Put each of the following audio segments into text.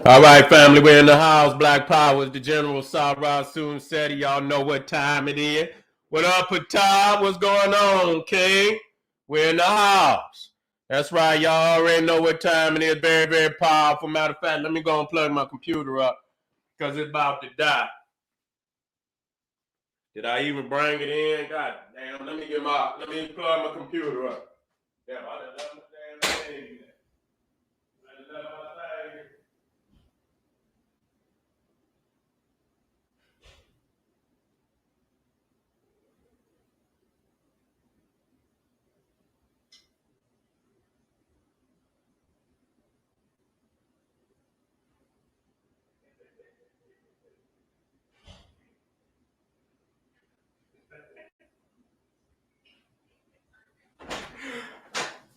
All right, family, we're in the house. Black Power is the General Sara, Suten, Seti. Y'all know what time it is. What up, Patah? What's going on, King? We're in the house. That's right, y'all already know what time it is. Very, very powerful. Matter of fact, let me go and plug my computer up because it's about to die. Did I even bring it in? God damn, let me plug my computer up. Damn, I done left my damn thing. I done left my thing.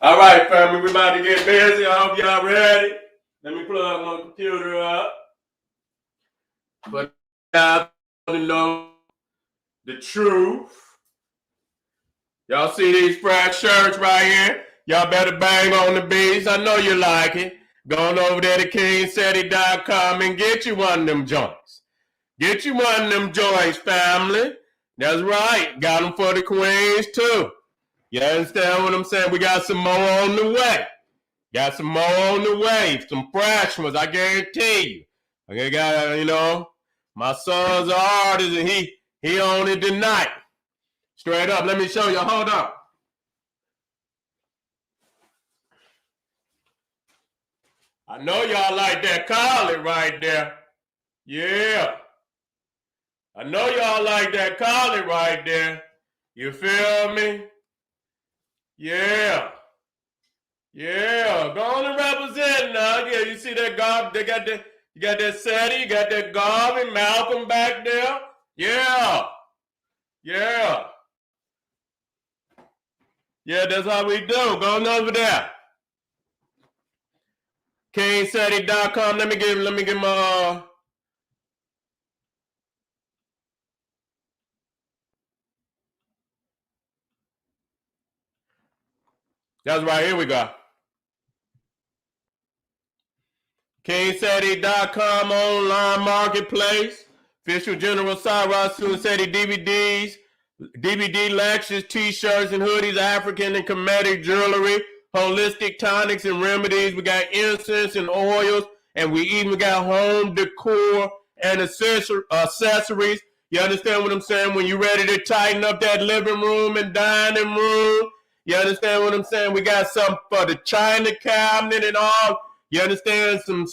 All right, family, we're about to get busy. I hope y'all ready. Let me plug my computer up. But y'all want to know the truth. Y'all see these fresh shirts right here? Y'all better bang on the beats. I know you like it. Go on over there to kingseti.com and get you one of them joints. Get you one of them joints, family. That's right. Got them for the queens, too. You understand what I'm saying? We got some more on the way. Got some more on the way. Some fresh ones, I guarantee you. I got, my son's an artist and he on it tonight. Straight up. Let me show you. Hold on. I know y'all like that collar right there. Yeah. I know y'all like that collar right there. You feel me? Yeah. Yeah. Go on and represent now. Yeah, you see that garb? You got that Seti, you got that Garvin, Malcolm back there. Yeah. Yeah. Yeah, that's how we do. Go on over there. kingseti.com. Let me get my That's right. Here we go. kingseti.com online marketplace. Official General Sara Suten Seti DVDs, DVD lectures, t-shirts and hoodies, African and Kemetic jewelry, holistic tonics and remedies. We got incense and oils, and we even got home decor and accessories. You understand what I'm saying? When you're ready to tighten up that living room and dining room, you understand what I'm saying? We got some for the china cabinet and all. You understand? Some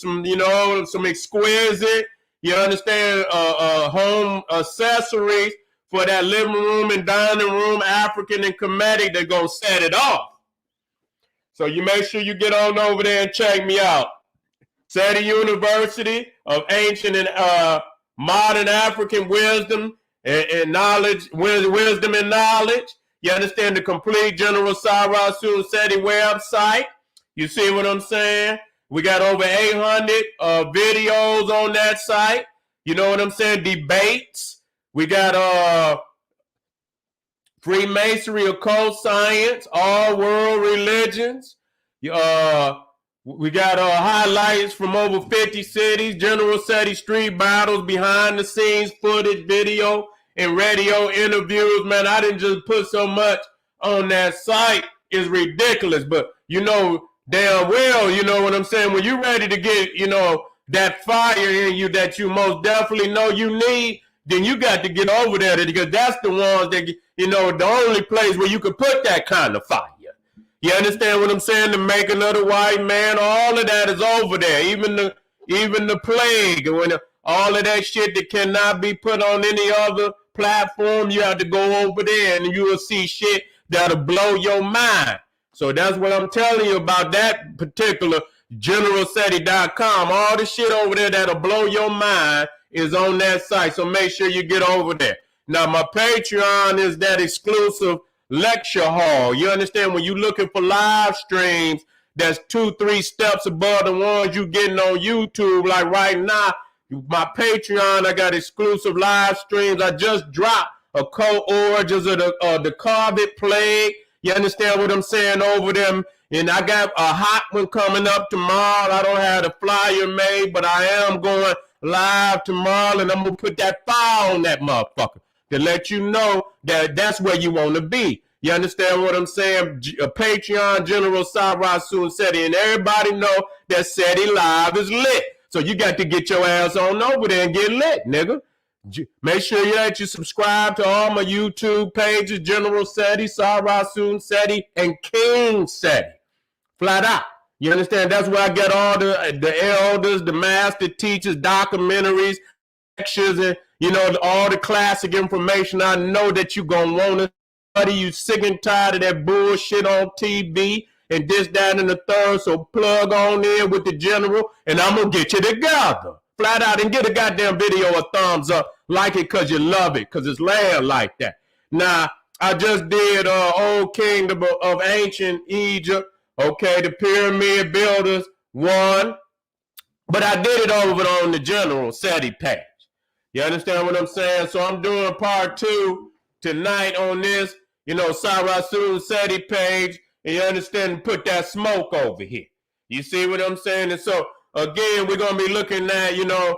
exquisite, you understand, home accessories for that living room and dining room, African and Kemetic, they're going to set it off. So you make sure you get on over there and check me out. Seti University of Ancient and Modern African Wisdom and Knowledge, Wisdom and Knowledge. You understand the complete General Sara Suten Seti website. You see what I'm saying? We got over 800 videos on that site. You know what I'm saying? Debates. We got Freemasonry, occult science, all world religions. We got highlights from over 50 cities, General Seti street battles, behind the scenes footage, video, and radio interviews. Man, I didn't just put so much on that site. It's ridiculous. But you know damn well, you know what I'm saying? When you're ready to get, that fire in you that you most definitely know you need, then you got to get over there because that's the ones that, the only place where you can put that kind of fire. You understand what I'm saying? The making of the white man, all of that is over there. Even the plague, all of that shit that cannot be put on any other platform, you have to go over there and you will see shit that'll blow your mind. So that's what I'm telling you about that particular generalseti.com. All the shit over there that'll blow your mind is on that site. So make sure you get over there. Now, my Patreon is that exclusive lecture hall. You understand? When you're looking for live streams, that's 2-3 steps above the ones you getting on YouTube. Like right now, my Patreon, I got exclusive live streams. I just dropped a co-origins of the COVID plague. You understand what I'm saying over them And I got a hot one coming up tomorrow. I don't have the flyer made, but I am going live tomorrow, and I'm going to put that fire on that motherfucker to let you know that that's where you want to be. You understand what I'm saying? Patreon, General Sara, Seti, and everybody know that Seti Live is lit. So you got to get your ass on over there and get lit, nigga. Make sure that you subscribe to all my YouTube pages, General Seti, Sara, Seti, and King Seti. Flat out. You understand? That's where I get all the elders, the master teachers, documentaries, lectures, and, you know, all the classic information. I know that you're going to want to study. You sick and tired of that bullshit on TV and this, that, and the third. So plug on in with the general, and I'm going to get you together. Flat out, and get a goddamn video a thumbs up. Like it because you love it, because it's land like that. Now, I just did Old Kingdom of Ancient Egypt. Okay, the pyramid builders, 1. But I did it over on the General Seti page. You understand what I'm saying? So I'm doing part 2 tonight on this, you know, Sara Seti page. And you understand, put that smoke over here. You see what I'm saying? And so, again, we're going to be looking at, you know,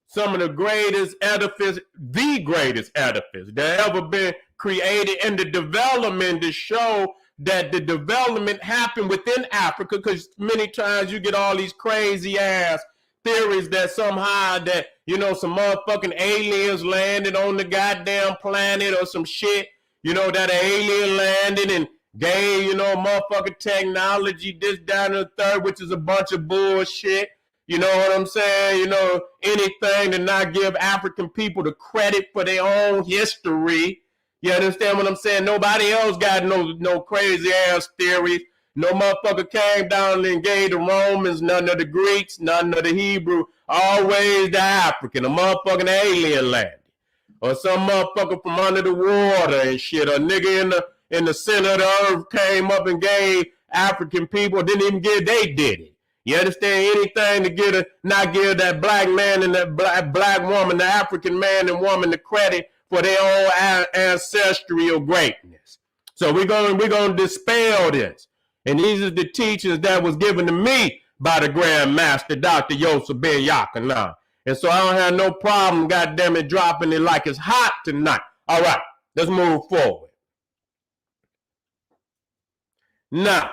some of the greatest edifice, the greatest edifice that ever been created, and the development to show that the development happened within Africa, because many times you get all these crazy ass theories that somehow that, you know, some motherfucking aliens landed on the goddamn planet or some shit, you know, that an alien landed and gave, you know, motherfucking technology, this, that, and the third, which is a bunch of bullshit. You know what I'm saying? You know, anything to not give African people the credit for their own history. You understand what I'm saying? Nobody else got no crazy ass theories. No motherfucker came down and gave the Romans, none of the Greeks, none of the Hebrew, always the African, a motherfucking alien landed. Or some motherfucker from under the water and shit. A nigga in the center of the earth came up and gave African people, didn't even give, they did it. You understand? Anything to not give that black man and that black woman, the African man and woman, the credit for their own ancestral greatness. So we're gonna dispel this. And these are the teachings that was given to me by the Grand Master, Dr. Yosef Ben Yakanah. And so I don't have no problem, goddamn it, dropping it like it's hot tonight. All right, let's move forward. Now,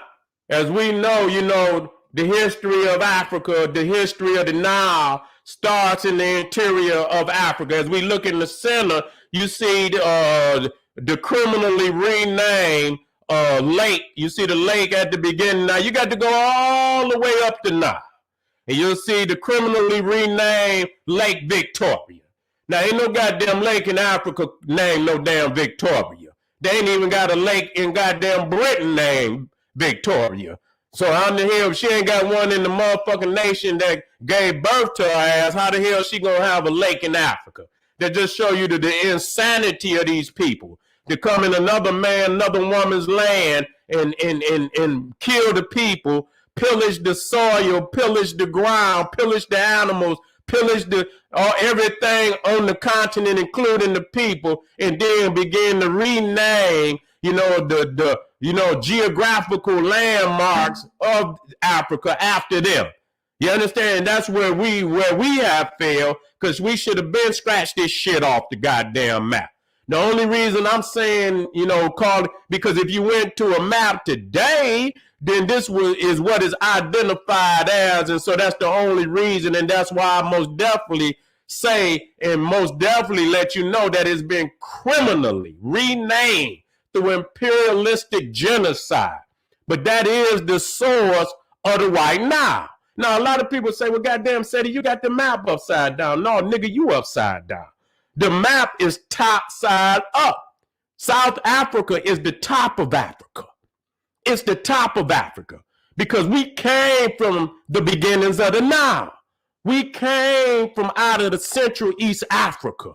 as we know, you know, the history of Africa, the history of the Nile starts in the interior of Africa. As we look in the center, you see the criminally renamed lake. You see the lake at the beginning. Now, you got to go all the way up the Nile. And you'll see the criminally renamed Lake Victoria. Now, ain't no goddamn lake in Africa named no damn Victoria. They ain't even got a lake in goddamn Britain named Victoria. So how the hell, if she ain't got one in the motherfucking nation that gave birth to her ass, how the hell she gonna have a lake in Africa? That just show you the insanity of these people. To come in another man, another woman's land and kill the people, pillage the soil, pillage the ground, pillage the animals, pillage everything on the continent, including the people, and then begin to rename, you know, the geographical landmarks of Africa after them. You understand? That's where we have failed, because we should have been scratched this shit off the goddamn map. The only reason I'm saying, you know, because if you went to a map today, then this is what is identified as, and so that's the only reason, and that's why I most definitely say and most definitely let you know that it's been criminally renamed through imperialistic genocide. But that is the source of the White Nile. Now, a lot of people say, well, goddamn, Seti, you got the map upside down. No, nigga, you upside down. The map is top side up. South Africa is the top of Africa. It's the top of Africa because we came from the beginnings of the Nile. We came from out of the Central East Africa.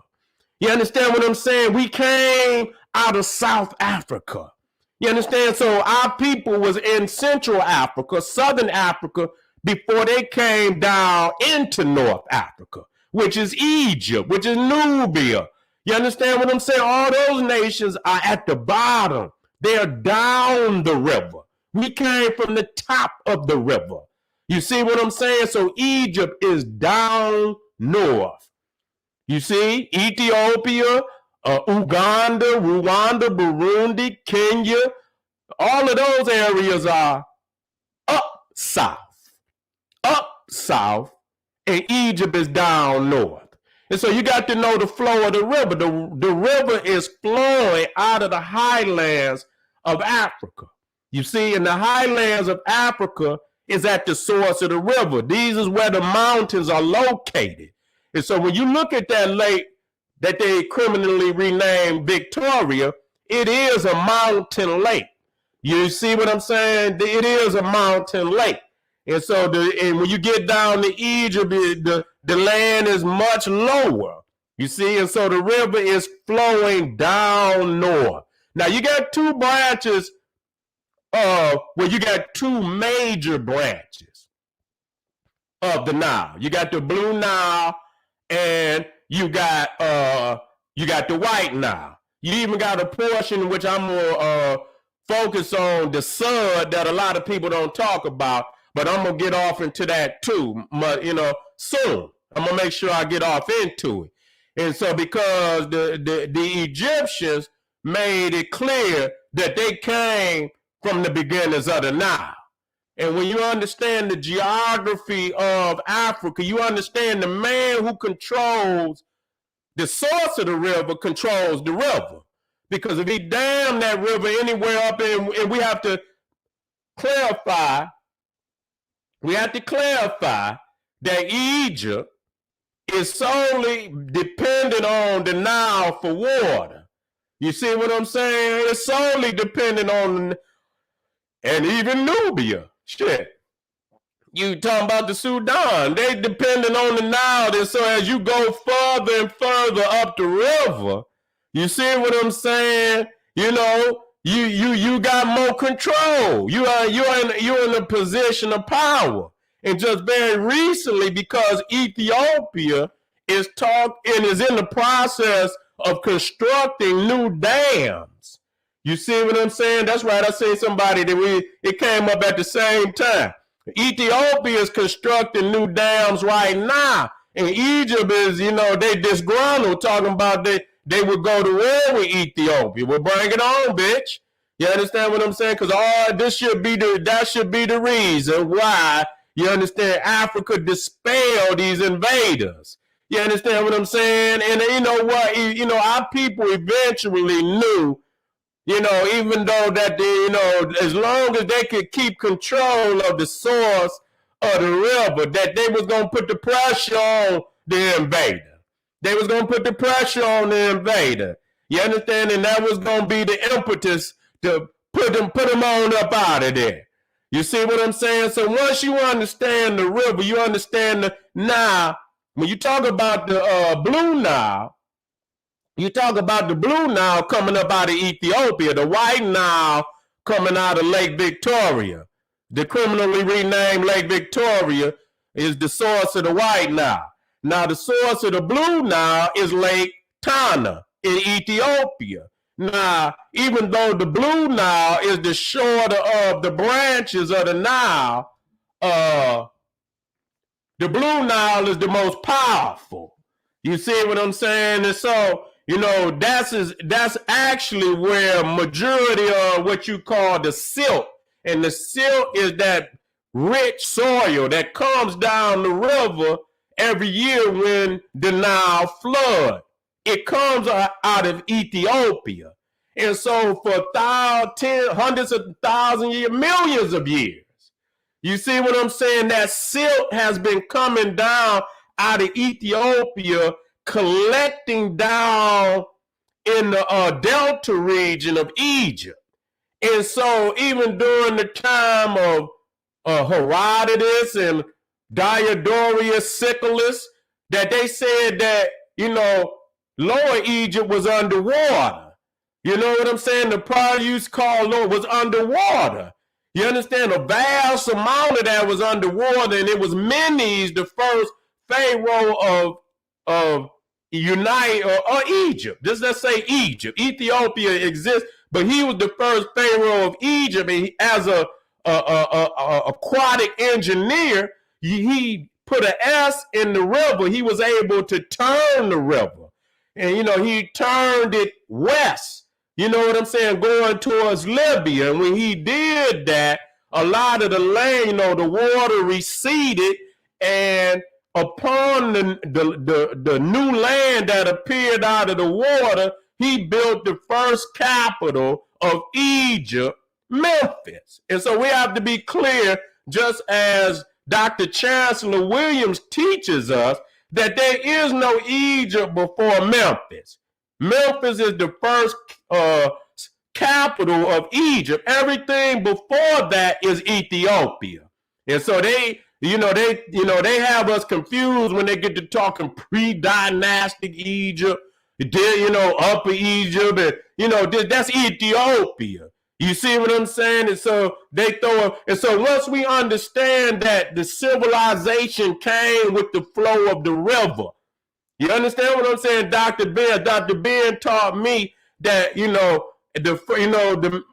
You understand what I'm saying? We came out of South Africa. You understand? So our people was in Central Africa, Southern Africa, before they came down into North Africa, which is Egypt, which is Nubia. You understand what I'm saying? All those nations are at the bottom. They're down the river. We came from the top of the river. You see what I'm saying? So Egypt is down north. You see, Ethiopia, Uganda, Rwanda, Burundi, Kenya, all of those areas are up south, and Egypt is down north. And so you got to know the flow of the river. The river is flowing out of the highlands of Africa. You see, in the highlands of Africa is at the source of the river. These is where the mountains are located. And so when you look at that lake that they criminally renamed Victoria, it is a mountain lake. You see what I'm saying? It is a mountain lake. And so when you get down to Egypt, the land is much lower. You see, and so the river is flowing down north. Now you got two branches, you got two major branches of the Nile. You got the Blue Nile and you got the White Nile. You even got a portion which I'm more focus on the Sun that a lot of people don't talk about, but I'm gonna get off into that too, soon. I'm gonna make sure I get off into it. And so because the Egyptians made it clear that they came from the beginnings of the Nile. And when you understand the geography of Africa, you understand the man who controls the source of the river controls the river. Because if he dammed that river anywhere up in, and we have to clarify that Egypt is solely dependent on the Nile for water. You see what I'm saying? It's solely dependent on, and even Nubia. Shit. You talking about the Sudan. They dependent on the Nile. And so as you go further and further up the river, you see what I'm saying? You got more control. You're in a position of power. And just very recently, because Ethiopia is in the process of constructing new dams. You see what I'm saying? That's right. I say somebody it came up at the same time. Ethiopia is constructing new dams right now. And Egypt is, they disgruntled talking about they would go to war with Ethiopia. Well, bring it on, bitch. You understand what I'm saying? Because that should be the reason why, you understand, Africa dispelled these invaders. You understand what I'm saying? And you know what? Our people eventually knew, even though that as long as they could keep control of the source of the river, that they was gonna put the pressure on the invader. They was gonna put the pressure on the invader. You understand? And that was gonna be the impetus to put them on up out of there. You see what I'm saying? So once you understand the river, you understand the Nile. When you talk about the Blue Nile, you talk about the Blue Nile coming up out of Ethiopia, the White Nile coming out of Lake Victoria. The criminally renamed Lake Victoria is the source of the White Nile. Now, the source of the Blue Nile is Lake Tana in Ethiopia. Now, even though the Blue Nile is the shorter of the branches of the Nile, the Blue Nile is the most powerful. You see what I'm saying? And so, that's actually where majority of what you call the silt, and the silt is that rich soil that comes down the river every year when the Nile flood. It comes out of Ethiopia. And so for hundreds of thousands of years, millions of years, you see what I'm saying? That silt has been coming down out of Ethiopia, collecting down in the Delta region of Egypt. And so even during the time of Herodotus and Diodorus Siculus, that they said that, Lower Egypt was underwater. You know what I'm saying? The prior use called Lower was underwater. You understand? A vast amount of that was underwater, and it was Menes, the first pharaoh of Egypt. Just let's say Egypt. Ethiopia exists, but he was the first pharaoh of Egypt, and as a aquatic engineer, he put an S in the river. He was able to turn the river. And, he turned it west. You know what I'm saying? Going towards Libya. And when he did that, a lot of the land, the water receded. And upon the new land that appeared out of the water, he built the first capital of Egypt, Memphis. And so we have to be clear, just as Dr. Chancellor Williams teaches us, that there is no Egypt before Memphis. Memphis is the first capital of Egypt. Everything before that is Ethiopia. And so they have us confused when they get to talking pre-dynastic Egypt, Upper Egypt, and that's Ethiopia. You see what I'm saying? And so once we understand that the civilization came with the flow of the river, you understand what I'm saying, Dr. Ben? Dr. Ben taught me that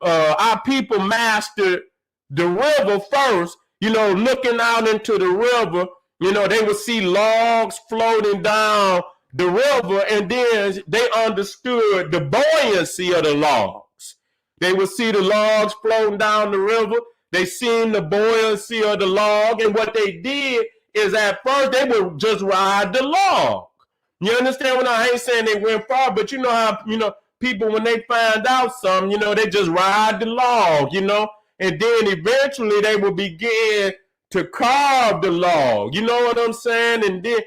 our people mastered the river first. Looking out into the river, they would see logs floating down the river, and then they understood the buoyancy of the logs. They would see the logs floating down the river. They seen the buoyancy of the log, and what they did is at first they would just ride the log. You understand what I ain't saying they went far, but you know how people, when they find out something, they just ride the log, and then eventually they will begin to carve the log. You know what I'm saying? And then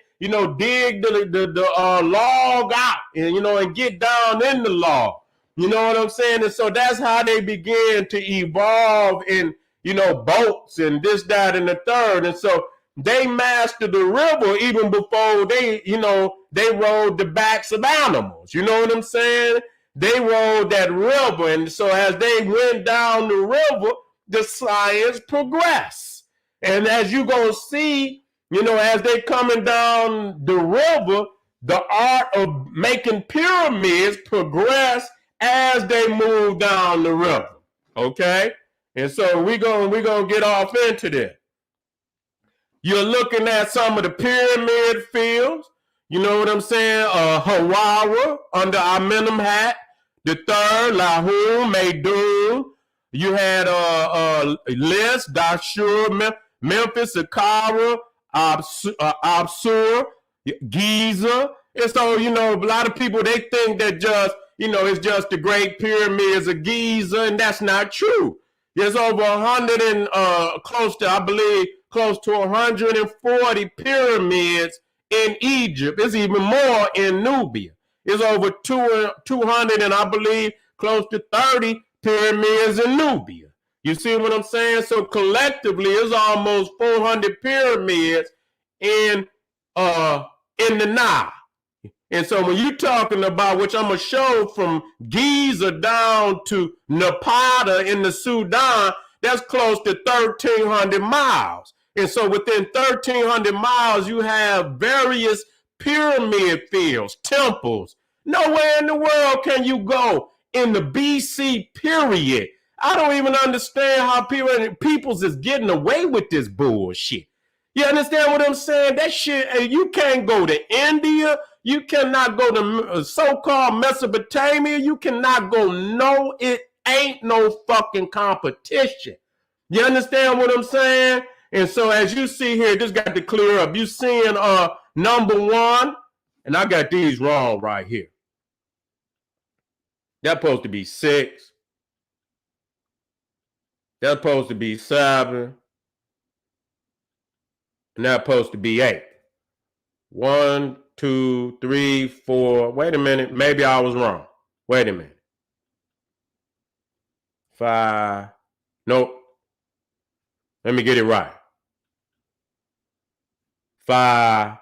dig the log out, and and get down in the log. You know what I'm saying? And so that's how they began to evolve in, boats and this, that, and the third. And so they mastered the river even before they rode the backs of animals. You know what I'm saying? They rode that river. And so as they went down the river, the science progressed. And as you're going to see, as they coming down the river, the art of making pyramids progressed as they move down the river. Okay? And so we're gonna get off into this. You're looking at some of the pyramid fields. You know what I'm saying? Hawara under Amenemhat the third, Lahul, Meidum. You had Lis, Dashur, Memphis, Saqqara, Absur, Giza. And so, a lot of people, they think that just, it's just the Great Pyramids of Giza, and that's not true. There's over 100 and close to 140 pyramids in Egypt. It's even more in Nubia. It's over 200 and I believe close to 30 pyramids in Nubia. You see what I'm saying? So collectively, it's almost 400 pyramids in the Nile. And so when you're talking about, which I'm going to show from Giza down to Napata in the Sudan, that's close to 1,300 miles. And so within 1,300 miles, you have various pyramid fields, temples. Nowhere in the world can you go in the BC period. I don't even understand how peoples is getting away with this bullshit. You understand what I'm saying? That shit, you can't go to India. You cannot go to so-called Mesopotamia. You cannot go. No, it ain't no fucking competition. You understand what I'm saying? And so as you see here, this got to clear up. You seeing number one, and I got these wrong right here. That's supposed to be 6. That's supposed to be 7. And that's supposed to be 8. 1, 2, 3, 4. Wait a minute. Maybe I was wrong. Wait a minute. 5. Nope. Let me get it right. 5,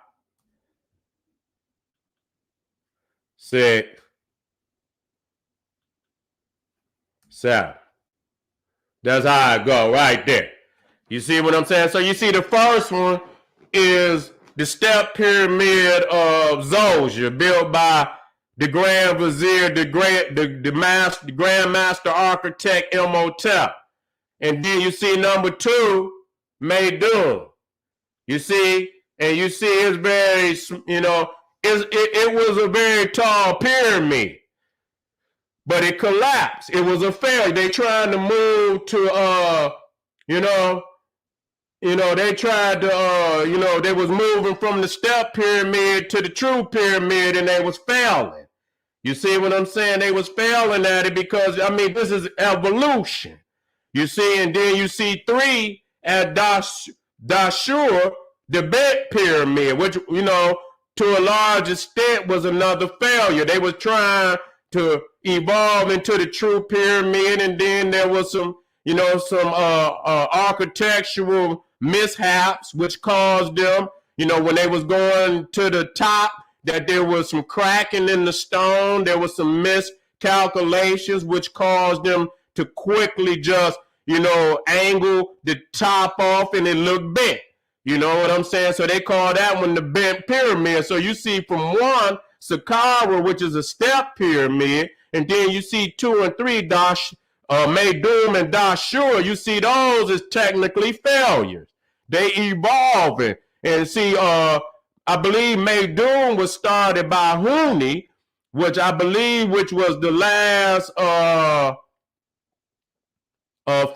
6, 7. That's how I go right there. You see what I'm saying? So you see the first one is the step pyramid of Zosha, built by the Grand Vizier, the Grand Master Architect Imhotep. And then you see number 2, Meidum. You see, and you see it's very, it was a very tall pyramid, but it collapsed. It was a failure. They trying to move to, they tried to, they was moving from the step pyramid to the true pyramid, and they was failing. You see what I'm saying? They was failing at it because, this is evolution. You see, and then you see 3 at Dashur, the bent pyramid, which, to a large extent was another failure. They was trying to evolve into the true pyramid, and then there was some architectural mishaps which caused them, when they was going to the top, that there was some cracking in the stone. There was some miscalculations which caused them to quickly just, angle the top off, and it looked bent. You know what I'm saying? So they call that one the bent pyramid. So you see from 1, Saqqara, which is a step pyramid, and then you see 2 and 3, Meidum and Dashur. You see those as technically failures. They evolving. And see, I believe Meidum was started by Huni, which was the last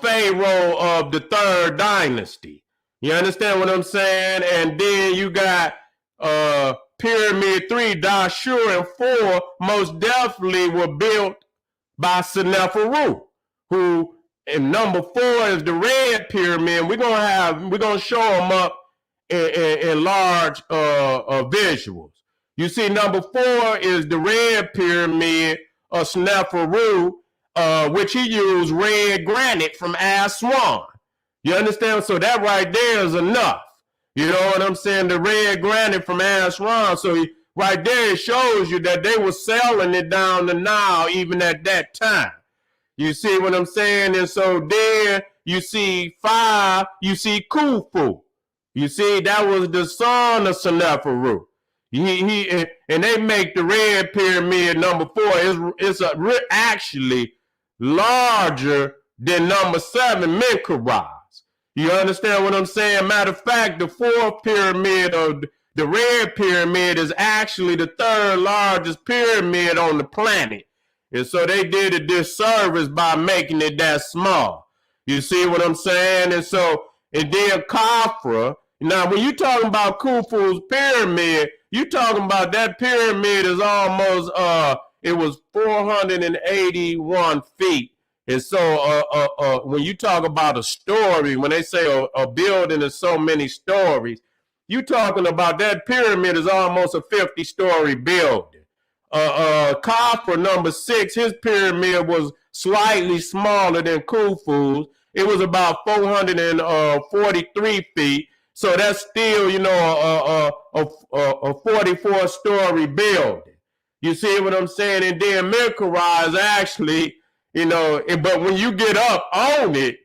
pharaoh of the 3rd dynasty. You understand what I'm saying? And then you got Pyramid 3, Dashur, and 4 most definitely were built by Seneferu, who, and number 4 is the red pyramid. We're gonna show them up in large visuals. You see, number 4 is the red pyramid of Seneferu, which he used red granite from Aswan. You understand? So that right there is enough. You know what I'm saying? The red granite from Aswan. So right there, it shows you that they were selling it down the Nile even at that time. You see what I'm saying? And so then you see 5, you see Khufu. You see, that was the son of Seneferu. And they make the red pyramid number 4. It's actually larger than number 7, Menkaure. You understand what I'm saying? Matter of fact, the 4th pyramid of the red pyramid is actually the 3rd largest pyramid on the planet. And so they did a disservice by making it that small. You see what I'm saying? And then Khafra. Now, when you talking about Khufu's pyramid, you talking about that pyramid is almost, it was 481 feet. And so when you talk about a story, when they say a building is so many stories, you talking about that pyramid is almost a 50-story building. Khafra, number 6, his pyramid was slightly smaller than Khufu's. It was about 443 feet. So that's still, a 44-story building. You see what I'm saying? And then Menkaure is actually, but when you get up on it,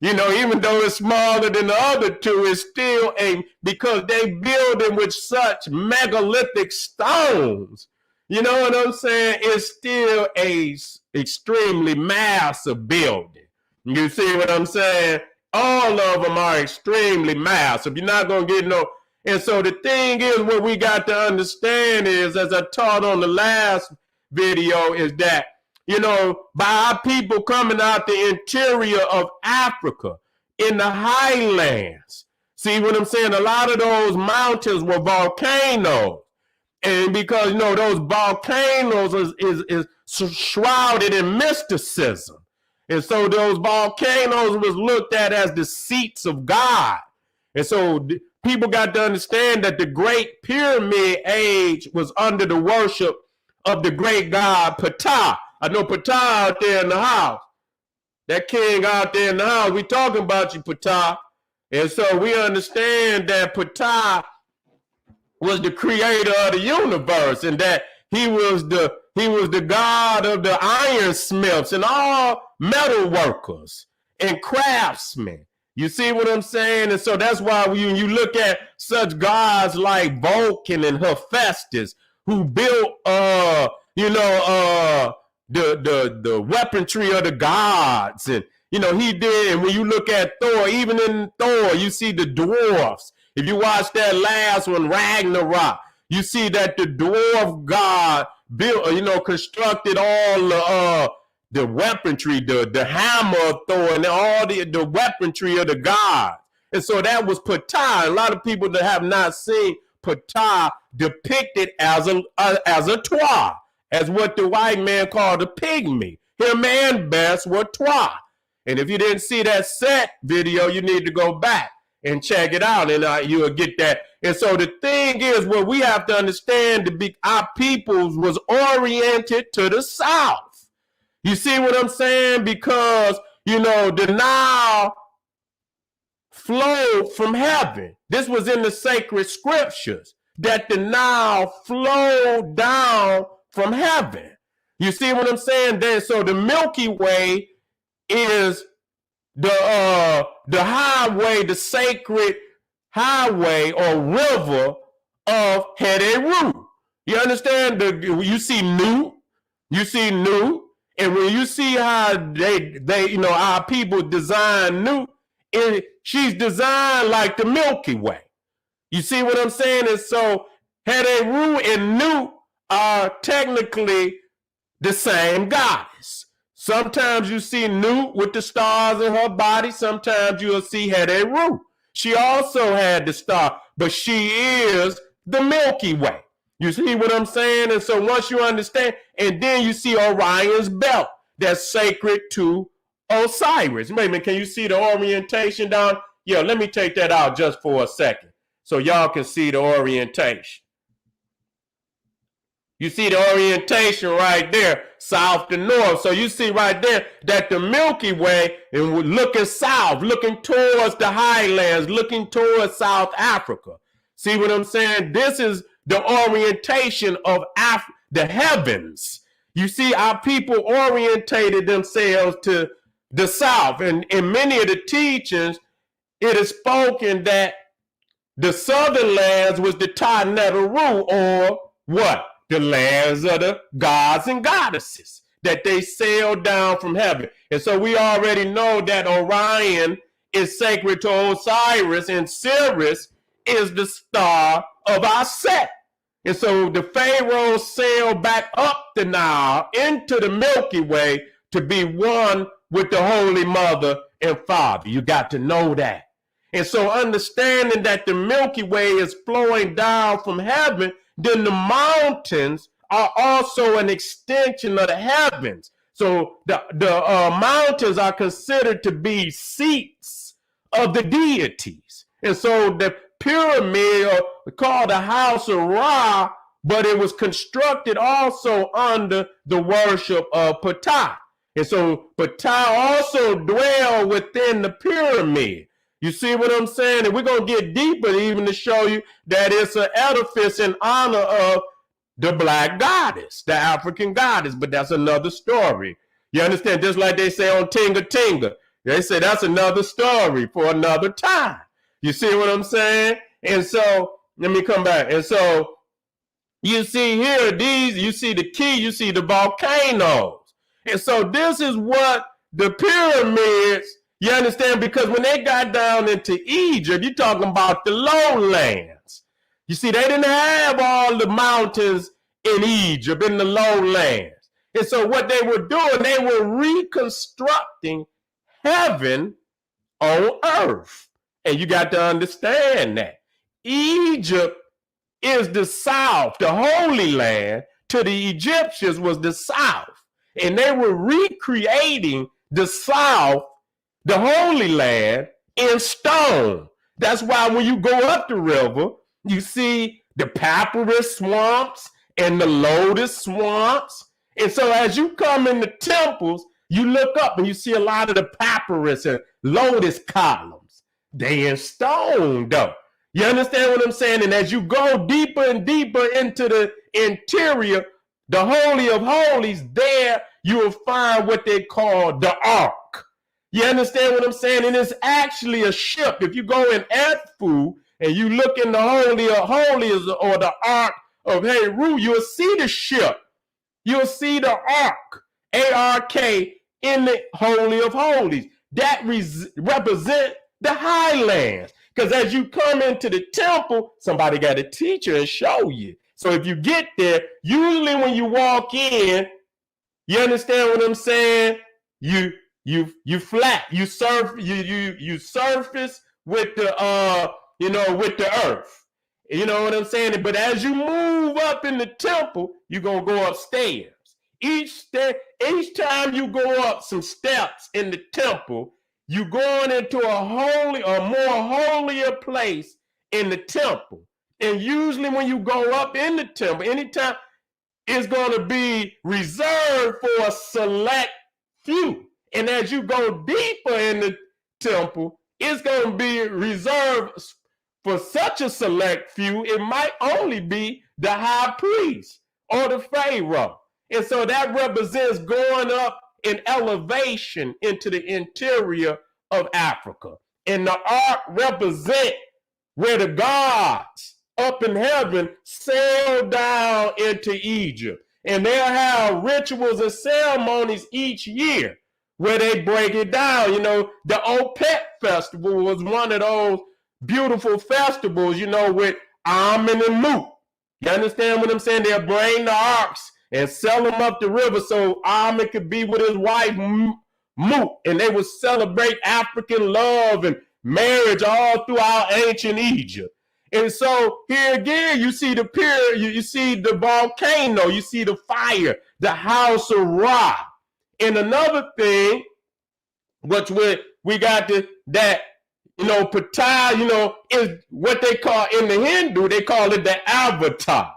even though it's smaller than the other 2, it's still because they build it with such megalithic stones. You know what I'm saying? It's still a extremely massive building. You see what I'm saying? All of them are extremely massive. You're not going to get no. And so the thing is, what we got to understand is, as I taught on the last video, is that, by our people coming out the interior of Africa, in the highlands. See what I'm saying? A lot of those mountains were volcanoes. And because, those volcanoes is shrouded in mysticism. And so those volcanoes was looked at as the seats of God. And so people got to understand that the Great Pyramid Age was under the worship of the great god Ptah. I know Ptah out there in the house. That king out there in the house. We talking about you, Ptah. And so we understand that Ptah was the creator of the universe, and that he was the god of the ironsmiths and all metal workers and craftsmen. You see what I'm saying? And so that's why when you look at such gods like Vulcan and Hephaestus, who built the weaponry of the gods, and he did. And when you look at Thor, even in Thor, you see the dwarfs. If you watch that last one, Ragnarok, you see that the dwarf god built, constructed all the weaponry, the hammer of Thor, and all the weaponry of the gods. And so that was Ptah. A lot of people that have not seen Ptah depicted as a Twa, as what the white man called a pygmy. Him and Bess were Twa. And if you didn't see that set video, you need to go back and check it out, and you'll get that. And so the thing is, what we have to understand, our peoples was oriented to the south. You see what I'm saying? Because, the Nile flowed from heaven. This was in the sacred scriptures, that the Nile flowed down from heaven. You see what I'm saying? So the Milky Way is the highway, the sacred highway or river of Heru. You understand? You see New, and when you see how they our people design New, she's designed like the Milky Way. You see what I'm saying? And so Heru and Nu are technically the same goddess. Sometimes you see Nu with the stars in her body. Sometimes you'll see Heru. She also had the star, but she is the Milky Way. You see what I'm saying? And so once you understand, and then you see Orion's belt that's sacred to Osiris. Wait a minute, can you see the orientation down? Yeah, let me take that out just for a second so y'all can see the orientation. You see the orientation right there, south to north. So you see right there that the Milky Way, and we're looking south, looking towards the highlands, looking towards South Africa. See what I'm saying? This is the orientation of the heavens. You see, our people orientated themselves to the south. And in many of the teachings, it is spoken that the southern lands was the Tanetaru, or what? The lands of the gods and goddesses that they sailed down from heaven. And so we already know that Orion is sacred to Osiris, and Sirius is the star of our set. And so the pharaohs sailed back up the Nile into the Milky Way to be one with the Holy Mother and Father. You got to know that. And so understanding that the Milky Way is flowing down from heaven, then the mountains are also an extension of the heavens. So the mountains are considered to be seats of the deities. And so the pyramid, called the House of Ra, but it was constructed also under the worship of Ptah. And so Ptah also dwelled within the pyramid. You see what I'm saying? And we're going to get deeper even to show you that it's an edifice in honor of the black goddess, the African goddess, but that's another story. You understand? Just like they say on Tinga Tinga, they say that's another story for another time. You see what I'm saying? And so, let me come back. And so, you see here, you see the key, you see the volcanoes. And so this is what the pyramids, you understand? Because when they got down into Egypt, you're talking about the lowlands. You see, they didn't have all the mountains in Egypt, in the lowlands. And so what they were doing, they were reconstructing heaven on earth. And you got to understand that. Egypt is the south, the Holy Land to the Egyptians was the south. And they were recreating the south, the Holy Land, in stone. That's why when you go up the river, you see the papyrus swamps and the lotus swamps. And so as you come in the temples, you look up and you see a lot of the papyrus and lotus columns. They in stone, though. You understand what I'm saying? And as you go deeper and deeper into the interior, the Holy of Holies, there you will find what they call the Ark. You understand what I'm saying? And it's actually a ship. If you go in Edfu and you look in the Holy of Holies or the Ark of Heru, you'll see the ship. You'll see the Ark, A-R-K, in the Holy of Holies. that represent the highlands. Because as you come into the temple, somebody got to teach you and show you. So if you get there, usually when you walk in, you understand what I'm saying? You flat, you surface with the with the earth. You know what I'm saying? But as you move up in the temple, you're gonna go upstairs. Each time you go up some steps in the temple, you're going into a more holier place in the temple. And usually when you go up in the temple, anytime, it's going to be reserved for a select few. And as you go deeper in the temple, it's going to be reserved for such a select few. It might only be the high priest or the Pharaoh. And so that represents going up in elevation into the interior of Africa. And the ark represents where the gods up in heaven sail down into Egypt. And they'll have rituals and ceremonies each year where they break it down. You know, the Opet festival was one of those beautiful festivals, you know, with Amen and Moot. You understand what I'm saying? They'll bring the arks and sell them up the river so Amen could be with his wife Moot. And they would celebrate African love and marriage all throughout ancient Egypt. And so here again, you see the pyramid, you see the volcano, you see the fire, the house of Ra. And another thing, which we got that, Ptah, is what they call in the Hindu, they call it the avatar.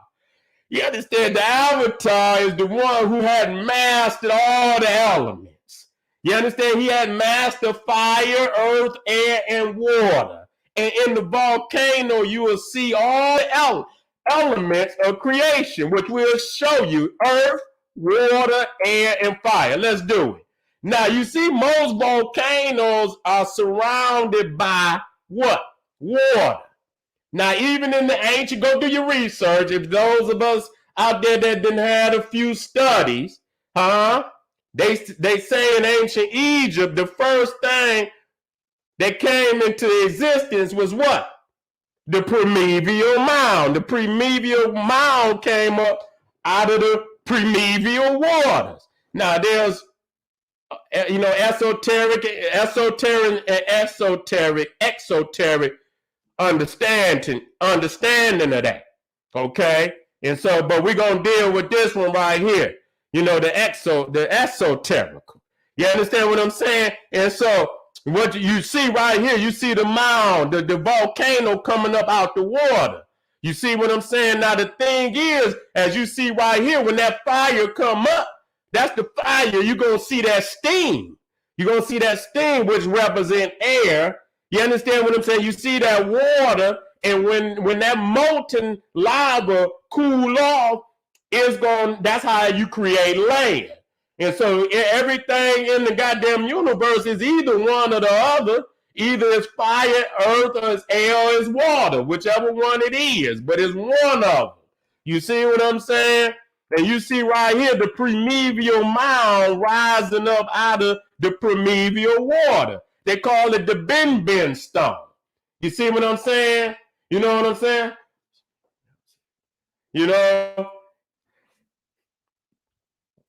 You understand? The avatar is the one who had mastered all the elements. You understand? He had mastered fire, earth, air, and water. And in the volcano, you will see all the elements of creation, which will show you earth, water, air, and fire. Let's do it. Now, you see, most volcanoes are surrounded by what? Water. Now, even in the ancient, go do your research. If those of us out there that didn't have a few studies, they say in ancient Egypt, the first thing that came into existence was what? The primeval mound. The primeval mound came up out of the primeval waters. Now, there's exoteric understanding of that. Okay? And so, but we're gonna deal with this one right here. The esoteric. You understand what I'm saying? And so what you see right here, you see the mound, the volcano coming up out the water. You see what I'm saying? Now the thing is, as you see right here, when that fire come up, that's the fire. You're going to see that steam. You're going to see that steam, which represent air. You understand what I'm saying? You see that water, and when that molten lava cool off, that's how you create land. And so everything in the goddamn universe is either one or the other. Either it's fire, earth, or it's air, or it's water, whichever one it is. But it's one of them. You see what I'm saying? And you see right here the primeval mound rising up out of the primeval water. They call it the Ben stone. You see what I'm saying? You know what I'm saying?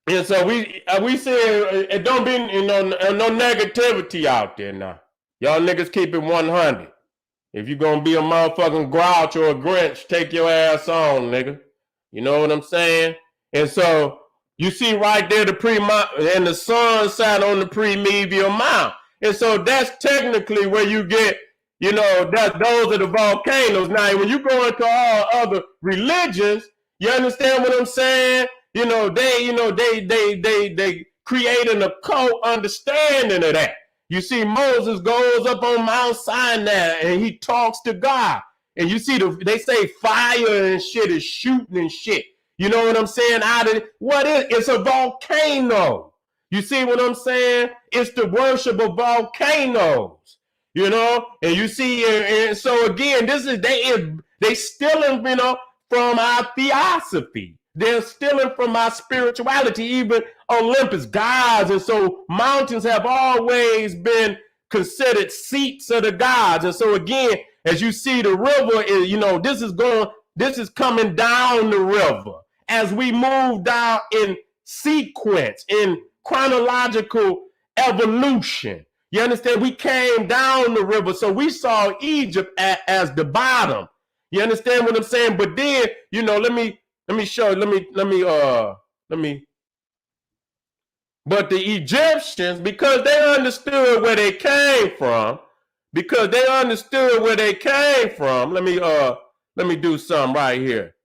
And so we say it don't be no negativity out there now. Y'all niggas keep it 100. If you gonna be a motherfucking grouch or a Grinch, take your ass on, nigga. You know what I'm saying? And so you see right there and the sun sat on the primeval mound. And so that's technically where you get, those are the volcanoes. Now, when you go into all other religions, you understand what I'm saying? They create an occult understanding of that. You see, Moses goes up on Mount Sinai and he talks to God. And you see, they say fire and shit is shooting and shit. You know what I'm saying? It's a volcano. You see what I'm saying? It's the worship of volcanoes. And you see, and so again, they stealing, from our theosophy. They're stealing from my spirituality, even Olympus, gods. And so mountains have always been considered seats of the gods. And so again, as you see, the river is, this is coming down the river. As we move down in sequence, in chronological evolution. You understand? We came down the river, so we saw Egypt as the bottom. You understand what I'm saying? But then, let me show. Let me. But the Egyptians, because they understood where they came from, let me do something right here.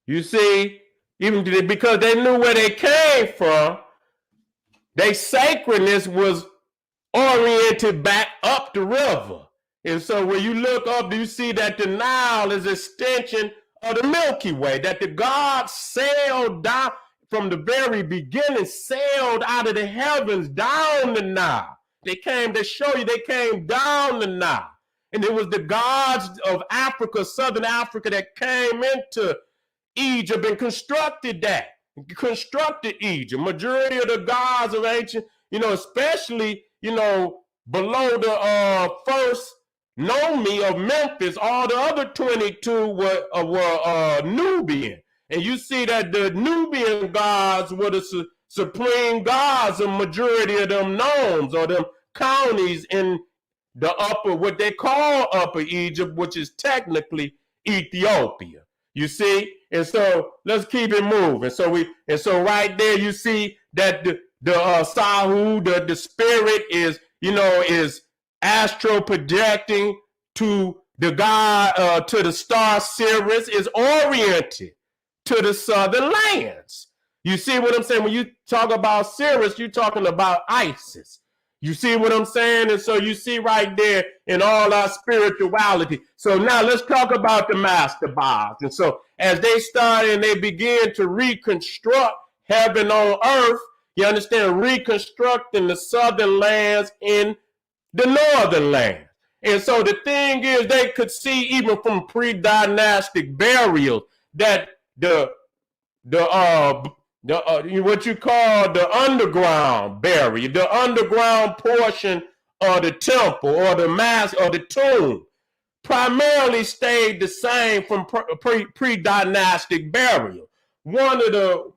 You see, even because they knew where they came from, their sacredness was oriented back up the river. And so when you look up, you see that the Nile is an extension of the Milky Way, that the gods sailed down from the very beginning, sailed out of the heavens down the Nile. They came to show you they came down the Nile. And it was the gods of Africa, Southern Africa, that came into Egypt and constructed Egypt. Majority of the gods of ancient, especially, below the first Nomi of Memphis, all the other 22 were Nubian. And you see that the Nubian gods were the supreme gods of majority of them nomes or them counties in the what they call Upper Egypt, which is technically Ethiopia. You see? And so let's keep it moving. So right there you see that the Sahu, the spirit is, is astro projecting to the god, to the star Sirius, is oriented to the southern lands. You see what I'm saying? When you talk about Sirius, you're talking about Isis. You see what I'm saying? And so you see right there in all our spirituality. So now let's talk about the master gods. And so as they start and they begin to reconstruct heaven on earth, you understand, reconstructing the southern lands in the northern lands. And so the thing is, they could see even from pre-dynastic burials that the what you call the underground burial, the underground portion of the temple or the mass or the tomb primarily stayed the same from pre-dynastic burial. One of the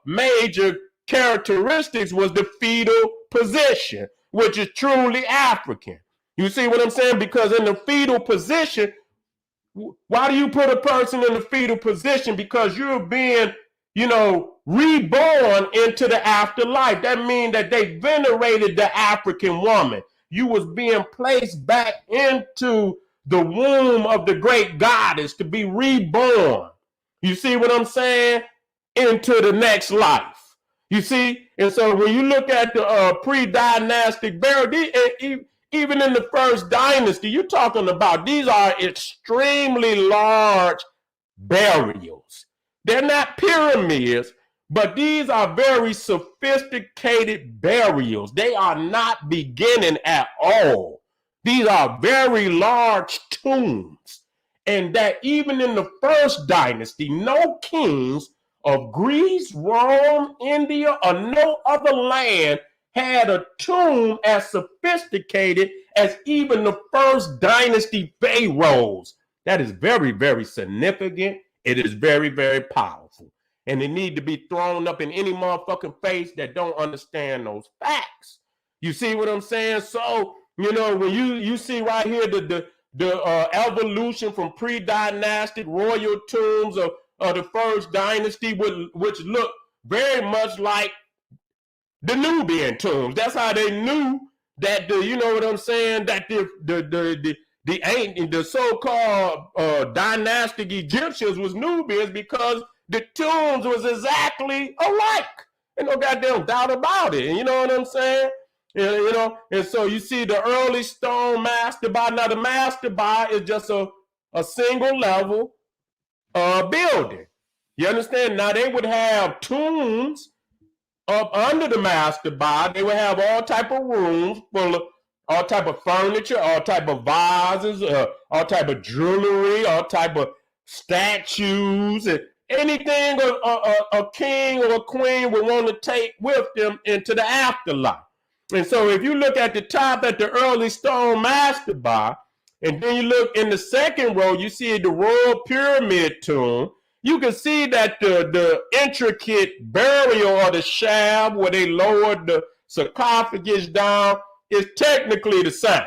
major characteristics was the fetal position, which is truly African. You see what I'm saying? Because in the fetal position, why do you put a person in the fetal position? Because you're being, reborn into the afterlife. That means that they venerated the African woman. You was being placed back into the womb of the great goddess to be reborn. You see what I'm saying? Into the next life. You see? And so when you look at the pre-dynastic burial, even in the first dynasty, you're talking about these are extremely large burials. They're not pyramids, but these are very sophisticated burials. They are not beginning at all. These are very large tombs. And that even in the first dynasty, no kings of Greece, Rome, India, or no other land had a tomb as sophisticated as even the first dynasty pharaohs. That is very, very significant. It is very, very powerful. And it need to be thrown up in any motherfucking face that don't understand those facts. You see what I'm saying? So, when you see right here the evolution from pre-dynastic royal tombs of the first dynasty, which look very much like the Nubian tombs. That's how they knew that that the so-called dynastic Egyptians was Nubians, because the tombs was exactly alike. Ain't no goddamn doubt about it. And you know what I'm saying? And so you see the early stone mastaba. Now the mastaba is just a single level building. You understand? Now they would have tombs up under the mastaba. They would have all type of rooms full of all type of furniture, all type of vases, all type of jewelry, all type of statues, and anything a king or a queen would want to take with them into the afterlife. And so if you look at the top at the early stone mastaba, and then you look in the second row, you see the royal pyramid tomb. You can see that the intricate burial or the shaft where they lowered the sarcophagus down is technically the same.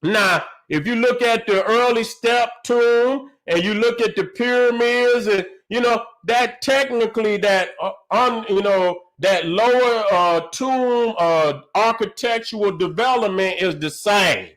Now, if you look at the early step tomb and you look at the pyramids, and that technically that that lower tomb architectural development is the same.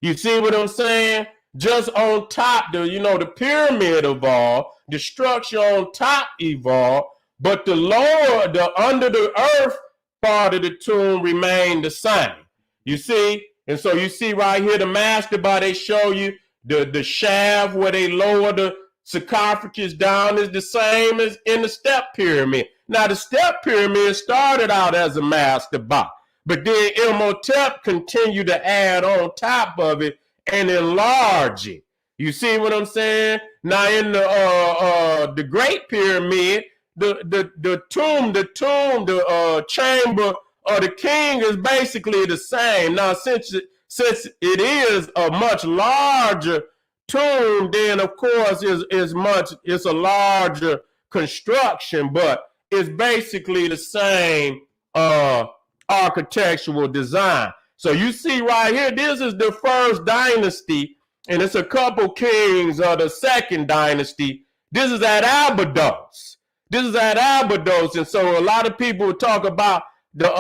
You see what I'm saying? Just on top, the pyramid evolved, the structure on top evolved, but the lower, the under the earth part of the tomb remained the same. You see? And so you see right here, the mastaba, they show you the shaft where they lower the sarcophagus down is the same as in the step pyramid. Now, the step pyramid started out as a mastaba, but then Imhotep continued to add on top of it and enlarge it. You see what I'm saying? Now in the Great Pyramid, the tomb, the chamber of the king is basically the same. Now since it is a much larger tomb, then of course it's a larger construction, but it's basically the same architectural design. So you see right here, this is the first dynasty, and it's a couple kings of the second dynasty. This is at Abydos. And so a lot of people talk about the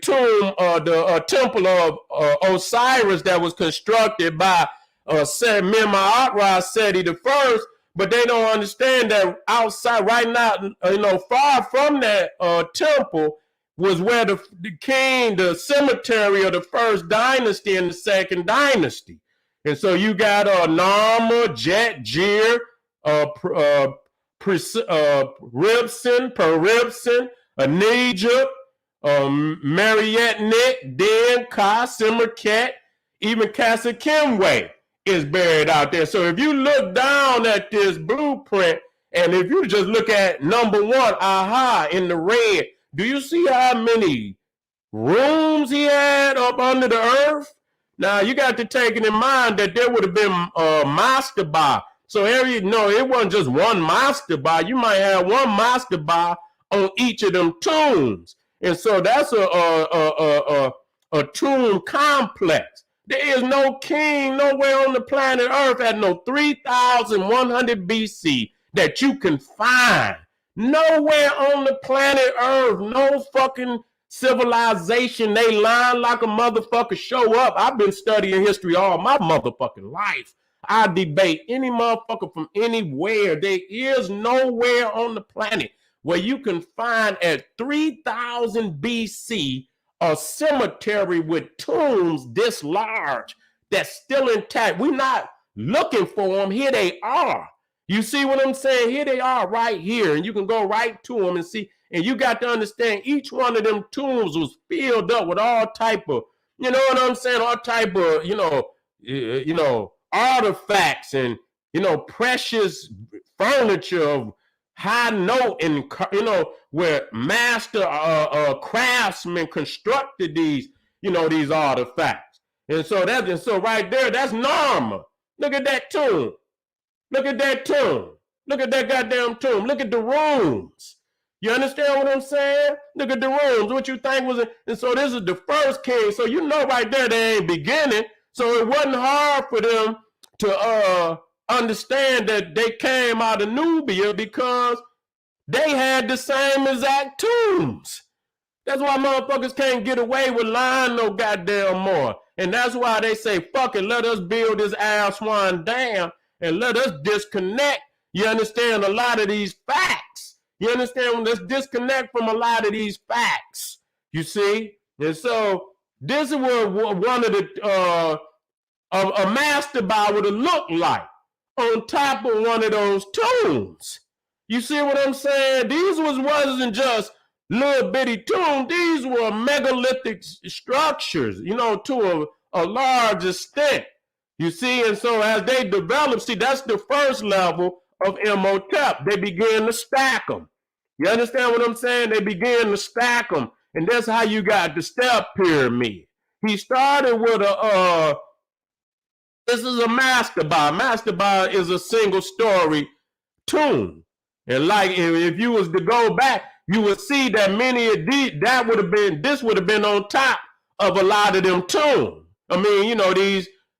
tomb, the temple of Osiris that was constructed by Menma Seti the first, but they don't understand that outside right now, far from that temple was where the king, the cemetery of the first dynasty and the second dynasty. And so you got Narmer, Jet, Jir, Peribsen, Egypt, Marietnik, Den, Ka, Simmerket, even Kasakimwe is buried out there. So if you look down at this blueprint, and if you just look at number one, Aha, in the red, do you see how many rooms he had up under the earth? Now, you got to take it in mind that there would have been mastaba. So it wasn't just one mastaba. You might have one mastaba on each of them tombs. And so that's a tomb complex. There is no king nowhere on the planet Earth at no 3,100 BC that you can find. Nowhere on the planet Earth, no fucking civilization, they line like a motherfucker show up. I've been studying history all my motherfucking life. I debate any motherfucker from anywhere. There is nowhere on the planet where you can find at 3000 BC a cemetery with tombs this large that's still intact. We're not looking for them. Here they are. You see what I'm saying? Here they are right here, and you can go right to them and see. And you got to understand each one of them tombs was filled up with all type of, you know what I'm saying? All type of, artifacts and, precious furniture of high note and, where master craftsmen constructed these, these artifacts. And so right there, that's Narmer. Look at that tomb. Look at that tomb. Look at that goddamn tomb. Look at the rooms. You understand what I'm saying? Look at the rooms. What you think was it? And so this is the first king. So right there they ain't beginning. So it wasn't hard for them to understand that they came out of Nubia because they had the same exact tombs. That's why motherfuckers can't get away with lying no goddamn more. And that's why they say, fuck it, let us build this ass one dam and let us disconnect, you understand, a lot of these facts. You understand? Let's disconnect from a lot of these facts, you see? And so this is what one of the, a mastaba would have looked like. on top of one of those tombs. You see what I'm saying? These wasn't just little bitty tombs. These were megalithic structures, to a large extent. You see, and so as they develop, see, that's the first level of Imhotep. They began to stack them. You understand what I'm saying? They began to stack them. And that's how you got the step pyramid. He started with this is a mastaba. Mastaba is a single story tomb. And like if you was to go back, you would see that many of these, this would have been on top of a lot of them tombs. I mean,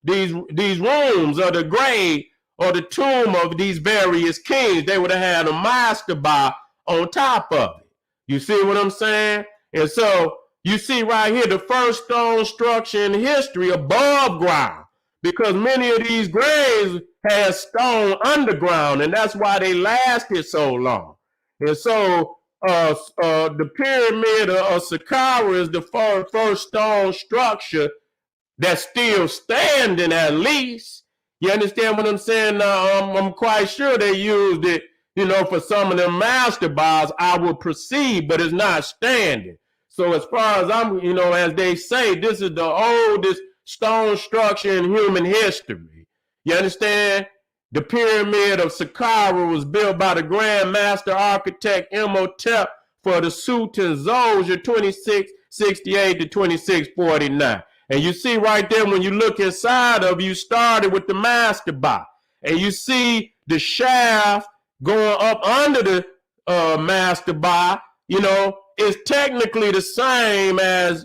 these rooms or the grave or the tomb of these various kings, they would have had a mastaba on top of it. You see what I'm saying? And so you see right here the first stone structure in history above ground, because many of these graves had stone underground, and that's why they lasted so long. And so the pyramid of Saqqara is the first stone structure that's still standing, at least. You understand what I'm saying? Now, I'm quite sure they used it, for some of them mastabas, I would proceed, but it's not standing. So as far as I'm, as they say, this is the oldest stone structure in human history. You understand? The pyramid of Saqqara was built by the Grand Master Architect Imhotep for the Suten Zolja 2668 to 2649. And you see right there, when you look inside of, you started with the mastaba, and you see the shaft going up under the mastaba. It's technically the same as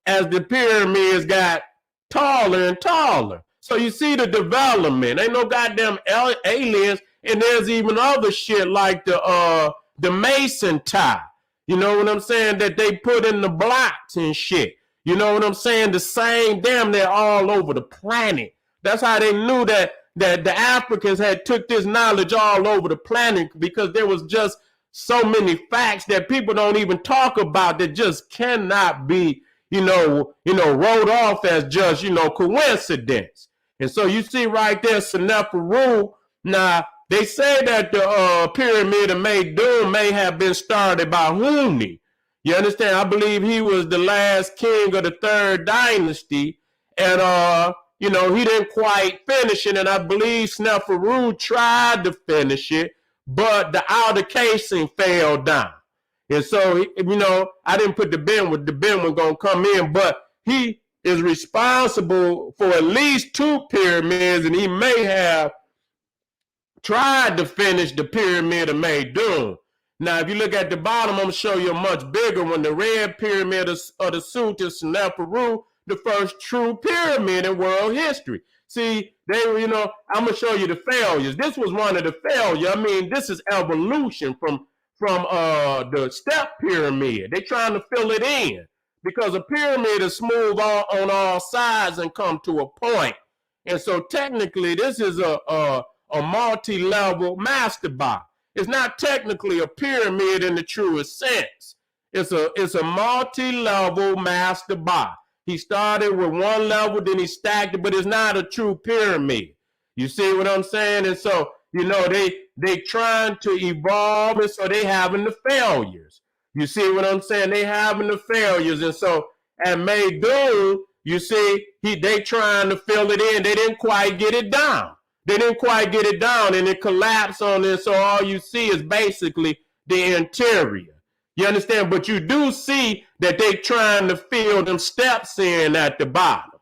as the pyramids got taller and taller. So you see the development. Ain't no goddamn aliens, and there's even other shit like the mason tie. You know what I'm saying? That they put in the blocks and shit. You know what I'm saying? The same damn, they're all over the planet. That's how they knew that the Africans had took this knowledge all over the planet, because there was just so many facts that people don't even talk about that just cannot be, wrote off as just, coincidence. And so you see right there, Seneferu. Now, they say that the pyramid of Meidum may have been started by Huni. You understand? I believe he was the last king of the third dynasty, and he didn't quite finish it. And I believe Sneferu tried to finish it, but the outer casing fell down. And so, I didn't put the Ben one gonna come in, but he is responsible for at least 2 pyramids, and he may have tried to finish the pyramid of Meidum. Now, if you look at the bottom, I'm going to show you a much bigger one. The red pyramid of the Suten Seneferu, the first true pyramid in world history. See, I'm going to show you the failures. This was one of the failures. I mean, this is evolution from the step pyramid. They're trying to fill it in, because a pyramid is smooth on all sides and come to a point. And so technically, this is a multi-level mastaba. It's not technically a pyramid in the truest sense. It's a multi-level mastaba. He started with one level, then he stacked it, but it's not a true pyramid. You see what I'm saying? And so, they trying to evolve, and so they having the failures. You see what I'm saying? They having the failures. And so at Meidum, you see, they trying to fill it in. They didn't quite get it down. And it collapsed on it. So all you see is basically the interior. You understand? But you do see that they trying to fill them steps in at the bottom.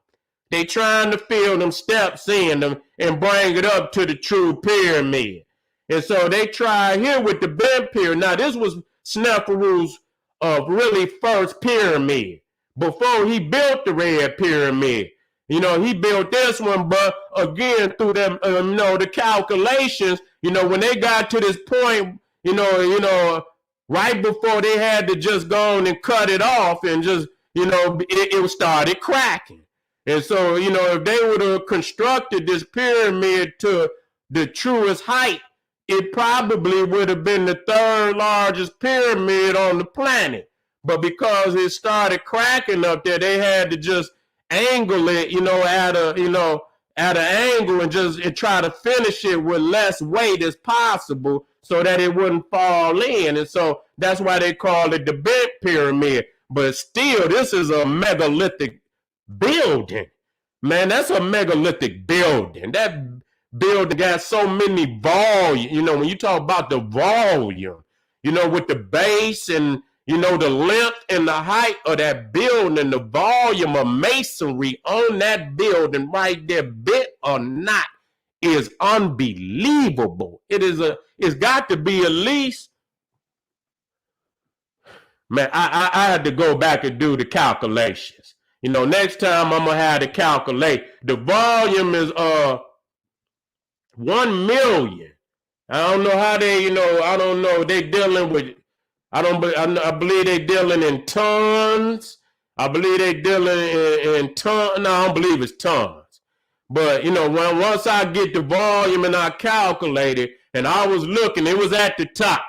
They trying to fill them steps in them and bring it up to the true pyramid. And so they try here with the bent pyramid. Now, this was Sneferu's really first pyramid before he built the red pyramid. He built this one, but again, through them, the calculations, when they got to this point, right before they had to just go on and cut it off, and just, it started cracking. And so, if they would have constructed this pyramid to the truest height, it probably would have been the 3rd largest pyramid on the planet. But because it started cracking up there, they had to just angle it, at an angle and try to finish it with less weight as possible so that it wouldn't fall in. And so that's why they call it the bent pyramid. But still, this is a megalithic building. Man, that's a megalithic building. That building got so many volume. You know, when you talk about the volume, you know, with the base and, you know, the length and the height of that building, the volume of masonry on that building right there, bit or not, is unbelievable. It's got to be at least, man, I had to go back and do the calculations. You know, next time I'm gonna have to calculate. The volume is 1 million. I don't know how they, you know, I don't know. They dealing with, I believe they dealing in tons. I believe they dealing in tons. No, I don't believe it's tons. But, you know, once I get the volume and I calculate it, and I was looking, it was at the top.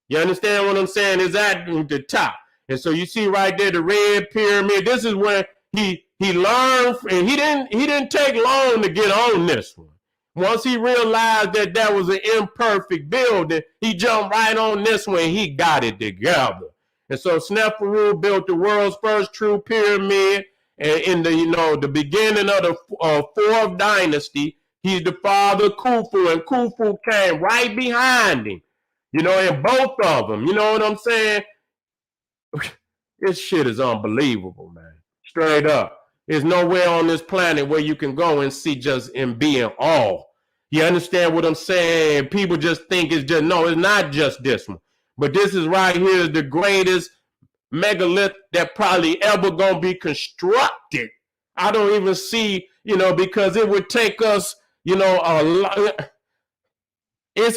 You understand what I'm saying? It's at the top. And so you see right there, the red pyramid. This is where he learned, and he didn't take long to get on this one. Once he realized that that was an imperfect building, he jumped right on this one and he got it together. And so Sneferu built the world's first true pyramid in the, you know, the beginning of the fourth dynasty. He's the father of Khufu, and Khufu came right behind him. You know, and both of them, you know what I'm saying? This shit is unbelievable, man. Straight up. There's nowhere on this planet where you can go and see just and be in awe. You understand what I'm saying? People just think it's just, no, it's not just this one. But this is right here is the greatest megalith that probably ever gonna be constructed. I don't even see, you know, because it would take us, you know, a lot.